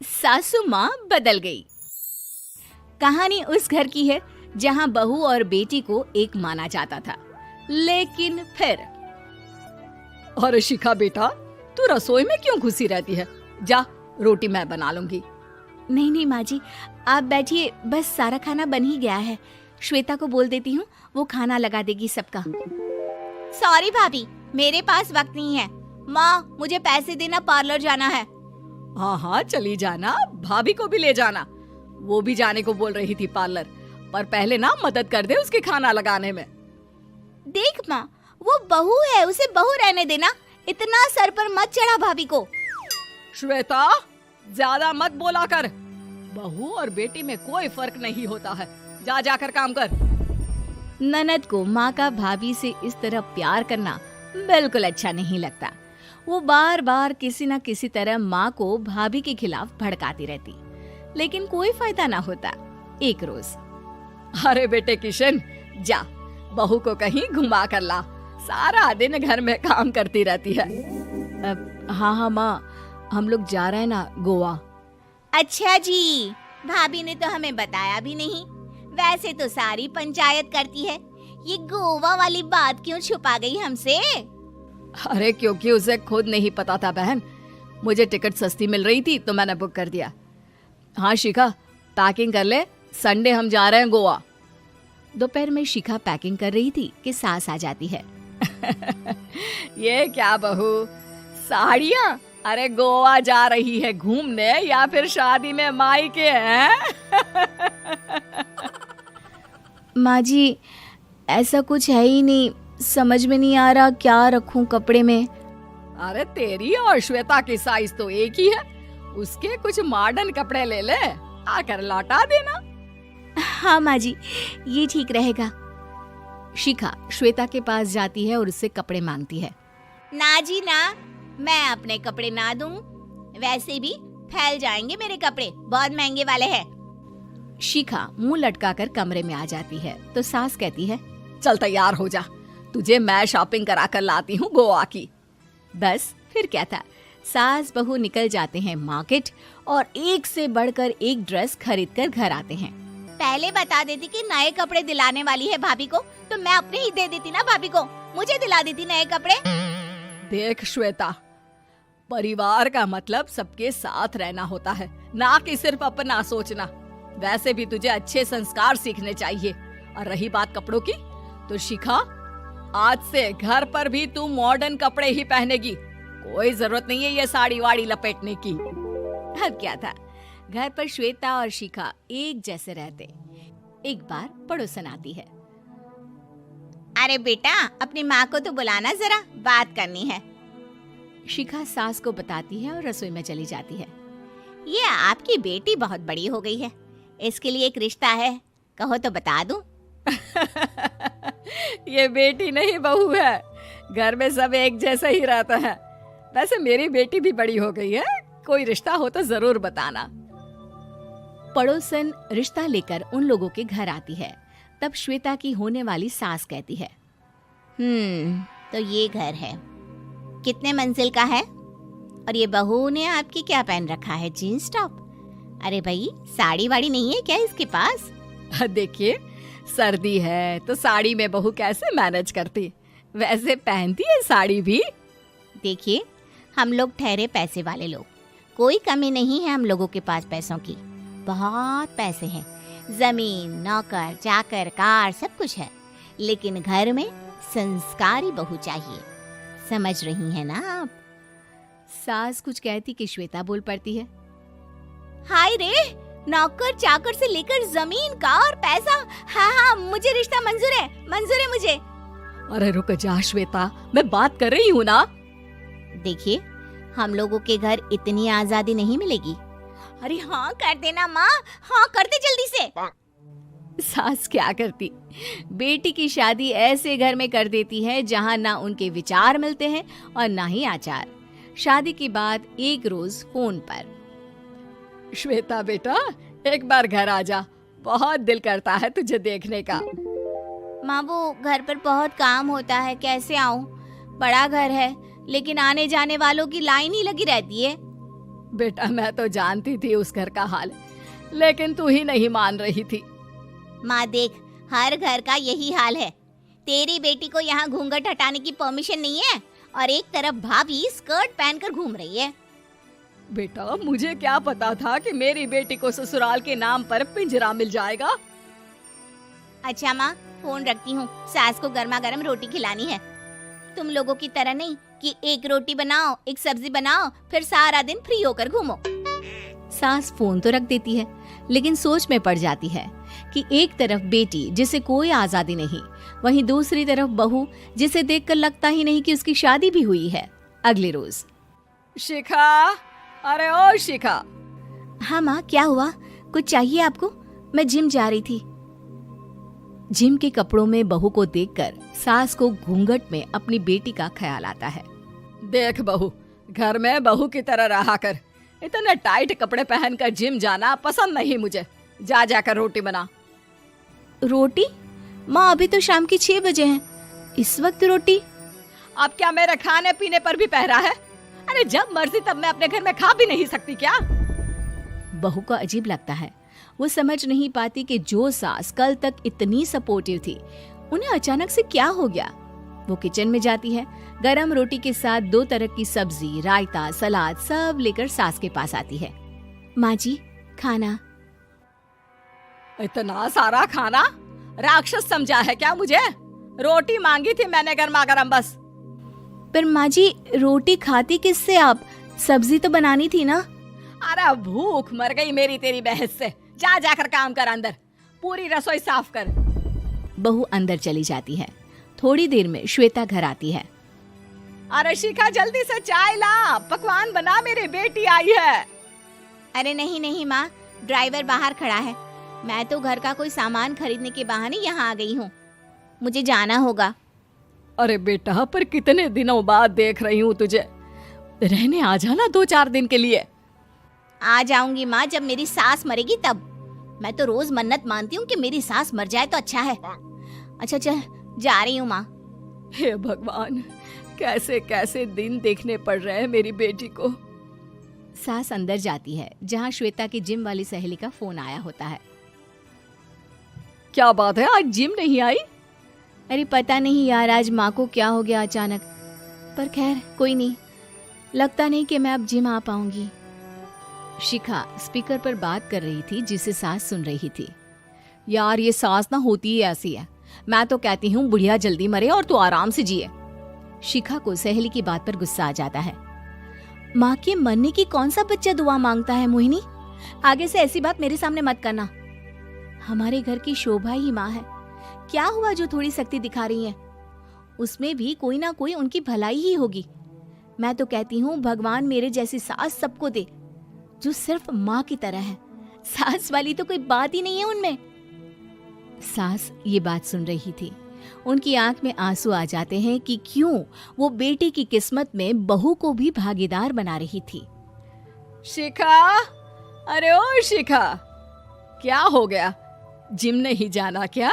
सासू माँ बदल गई। कहानी उस घर की है जहाँ बहू और बेटी को एक माना जाता था, लेकिन फिर अरे शिखा बेटा, तू रसोई में क्यों घुसी रहती है? जा, रोटी मैं बना लूंगी। नहीं नहीं माँ जी, आप बैठिए, बस सारा खाना बन ही गया है। श्वेता को बोल देती हूँ, वो खाना लगा देगी सबका। सॉरी भाभी, मेरे पास वक्त नहीं है। माँ, मुझे पैसे देना, पार्लर जाना है। हाँ हाँ चली जाना, भाभी को भी ले जाना। वो भी जाने को बोल रही थी पार्लर, पर पहले ना मदद कर दे उसके खाना लगाने में। देख माँ, वो बहू है, उसे बहू रहने देना, इतना सर पर मत चढ़ा भाभी को। श्वेता, ज्यादा मत बोला कर। बहू और बेटी में कोई फर्क नहीं होता है। जा जाकर काम कर। ननद को माँ का भाभी से इस तरह प्यार करना बिल्कुल अच्छा नहीं लगता। वो बार बार किसी न किसी तरह माँ को भाभी के खिलाफ भड़काती रहती, लेकिन कोई फायदा ना होता। एक रोज, अरे बेटे किशन, जा बहू को कहीं घुमा कर ला, सारा दिन घर में काम करती रहती है। हाँ हाँ माँ, हम लोग जा रहे हैं ना गोवा। अच्छा जी, भाभी ने तो हमें बताया भी नहीं। वैसे तो सारी पंचायत करती है, ये गोवा वाली बात क्यों छुपा गई हमसे? अरे क्योंकि उसे खुद नहीं पता था बहन। मुझे टिकट सस्ती मिल रही थी तो मैंने बुक कर दिया। हाँ शिखा, पैकिंग कर ले, संडे हम जा रहे हैं गोवा। दोपहर में शिखा पैकिंग कर रही थी कि सास आ जाती है। ये क्या बहू, साड़ियाँ? अरे गोवा जा रही है घूमने या फिर शादी में मायके हैं? माँ जी, ऐसा कुछ है ही नहीं, समझ में नहीं आ रहा क्या रखूं कपड़े में। अरे तेरी और श्वेता की साइज तो एक ही है, उसके कुछ मॉडर्न कपड़े ले ले, आकर लौटा देना। हाँ माँ जी, ये ठीक रहेगा। शिखा श्वेता के पास जाती है और उससे कपड़े मांगती है। ना जी ना, मैं अपने कपड़े ना दूं, वैसे भी फैल जाएंगे मेरे कपड़े, बहुत महंगे वाले हैं। शिखा मुंह लटकाकर कमरे में आ जाती है तो सास कहती है, चल तैयार हो जा, तुझे मैं शॉपिंग करा कर लाती हूँ गोवा की। बस फिर क्या था, सास बहू निकल जाते हैं मार्केट और एक से बढ़कर एक ड्रेस खरीद कर घर आते हैं। पहले बता देती कि नए कपड़े दिलाने वाली है भाभी को, तो मैं अपने ही दे देती ना भाभी को, मुझे दिला देती नए कपड़े। देख श्वेता, परिवार का मतलब सबके साथ रहना होता है, ना कि सिर्फ अपना सोचना। वैसे भी तुझे अच्छे संस्कार सीखने चाहिए। और रही बात कपड़ों की, तो शिखा, आज से घर पर भी तू मॉडर्न कपड़े ही पहनेगी। कोई जरूरत नहीं है ये साड़ी वाड़ी लपेटने की। अब क्या था, घर पर श्वेता और शिखा एक जैसे रहते। एक बार पड़ोसन आती है। अरे बेटा, अपनी माँ को तो बुलाना जरा, बात करनी है। शिखा सास को बताती है और रसोई में चली जाती है। ये आपकी बेटी बहुत बड़ी हो गई है, इसके लिए एक रिश्ता है, कहो तो बता दूं। ये बेटी नहीं बहू है, घर में सब एक जैसा ही रहता है। वैसे मेरी बेटी भी बड़ी हो गई है, कोई रिश्ता हो तो जरूर बताना। पड़ोसन रिश्ता लेकर उन लोगों के घर आती है। तब श्वेता की होने वाली सास कहती है, तो ये घर है, कितने मंजिल का है? और ये बहू ने आपकी क्या पहन रखा है, जीन्स टॉप? अरे भाई, साड़ी वाड़ी नहीं है क्या इसके पास? देखिए, सर्दी है तो साड़ी में बहू कैसे मैनेज करती, वैसे पहनती है साड़ी भी। देखिए, हम लोग ठहरे पैसे वाले लोग, कोई कमी नहीं है हम लोगों के पास पैसों की, बहुत पैसे हैं, जमीन, नौकर चाकर, कार, सब कुछ है, लेकिन घर में संस्कारी बहू चाहिए। समझ रही हैं ना आप? सास कुछ कहती कि श्वेता बोल पड़ती है, हाय रे, नौकर चाकर से लेकर जमीन, कार, पैसा, हाँ हाँ, मुझे रिश्ता मंजूर है, मंजूर है मुझे। अरे रुक जा श्वेता, मैं बात कर रही हूँ ना। देखिए, हम लोगों के घर इतनी आजादी नहीं मिलेगी। अरे हाँ कर देना माँ, हाँ कर दे जल्दी से। सास क्या करती, बेटी की शादी ऐसे घर में कर देती है जहाँ ना उनके विचार मिलते हैं और ना ही आचार। शादी के बाद एक रोज फोन पर, श्वेता बेटा, एक बार घर आ जा, बहुत दिल करता है तुझे देखने का। माँ, वो घर पर बहुत काम होता है, कैसे आऊँ? बड़ा घर है, लेकिन आने जाने वालों की लाइन ही लगी रहती है। बेटा मैं तो जानती थी उस घर का हाल, लेकिन तू ही नहीं मान रही थी। माँ देख, हर घर का यही हाल है। तेरी बेटी को यहाँ घूंघट हटाने की परमिशन नहीं है और एक तरफ भाभी स्कर्ट पहनकर घूम रही है। बेटा मुझे क्या पता था कि मेरी बेटी को ससुराल के नाम पर पिंजरा मिल जाएगा। अच्छा माँ, फोन रखती हूँ, सास को गर्मा गर्म रोटी खिलानी है। तुम लोगों की तरह नहीं कि एक रोटी बनाओ, एक सब्जी बनाओ, फिर सारा दिन फ्री होकर घूमो। सास फोन तो रख देती है, लेकिन सोच में पड़ जाती है कि एक तरफ बेटी जिसे कोई आजादी नहीं, वहीं दूसरी तरफ बहू जिसे देखकर लगता ही नहीं कि उसकी शादी भी हुई है। अगले रोज। शिखा, अरे ओ शिखा। हाँ माँ, क्या हुआ? कुछ चाहिए आपको? मैं जिम जा रही थी। जिम के कपड़ों में बहू को देखकर सास को घूंघट में अपनी बेटी का ख्याल आता है। देख बहू, घर में बहू की तरह रहा कर। इतने टाइट कपड़े पहनकर जिम जाना पसंद नहीं मुझे। जा जाकर रोटी बना। रोटी? माँ अभी तो शाम के 6 बजे हैं, इस वक्त रोटी? अब क्या मेरे खाने पीने पर भी पहरा है? अरे जब मर्जी तब मैं अपने घर में खा भी नहीं सकती क्या? बहू को अजीब लगता है। वो समझ नहीं पाती कि जो सास कल तक इतनी सपोर्टिव थी, उन्हें अचानक से क्या हो गया। वो किचन में जाती है, गरम रोटी के साथ 2 तरह की सब्जी, रायता, सलाद सब लेकर सास के पास आती है। माँ जी, खाना। इतना सारा खाना? राक्षस समझा है क्या मुझे? रोटी मांगी थी मैंने गर्मा गर्म बस। पर माँ जी, रोटी खाती किससे आप? सब्जी तो बनानी थी ना। अरे भूख मर गई मेरी तेरी बहस से। जा जाकर काम कर, अंदर पूरी रसोई साफ कर। बहू अंदर चली जाती है। थोड़ी देर में श्वेता घर आती है। अरे शिखा जल्दी से चाय ला, पकवान बना, मेरी बेटी आई है। अरे नहीं नहीं माँ, ड्राइवर बाहर खड़ा है। मैं तो घर का कोई सामान खरीदने के बहाने यहाँ आ गई हूँ, मुझे जाना होगा। अरे बेटा, पर कितने दिनों बाद देख रही हूँ तुझे, रहने आ जाना 2-4 दिन के लिए। आ जाऊंगी माँ, जब मेरी सास मरेगी तब। मैं तो रोज मन्नत मानती हूँ कि मेरी सास मर जाए तो अच्छा है। अच्छा चल, जा रही हूँ माँ। हे भगवान, कैसे कैसे दिन देखने पड़ रहे हैं मेरी बेटी को। सास अंदर जाती है, जहाँ श्वेता की जिम वाली सहेली का फोन आया होता है। क्या बात है, आज जिम नहीं आई? अरे पता नहीं यार, आज माँ को क्या हो गया अचानक। पर खैर कोई नहीं, लगता नहीं कि मैं अब जिम आ पाऊंगी। शिखा स्पीकर पर बात कर रही थी, जिसे सास सुन रही थी। यार ये सास ना होती ही ऐसी है। मैं तो कहती हूँ बुढ़िया जल्दी मरे और तू आराम से जिए। शिखा को सहेली की बात पर गुस्सा आ जाता है। माँ के मरने की कौन सा बच्चा दुआ मांगता है मोहिनी? आगे से ऐसी बात मेरे सामने मत करना। हमारे घर की शोभा ही माँ है। क्या हुआ जो थोड़ी सख्ती दिखा रही है? उसमें भी कोई ना कोई उनकी भलाई ही होगी। मैं तो कहती हूँ भगवान मेरे जैसी सास सबको दे, जो सिर्फ माँ की तरह है। सास वाली तो कोई बात ही नहीं है उनमें। सास ये बात सुन रही थी। उनकी आंख में आंसू आ जाते हैं कि क्यों वो बेटी की किस्मत में बहू को भी भागीदार बना रही थी। शिखा, अरे ओ शिखा, क्या हो गया? जिम नहीं जाना क्या?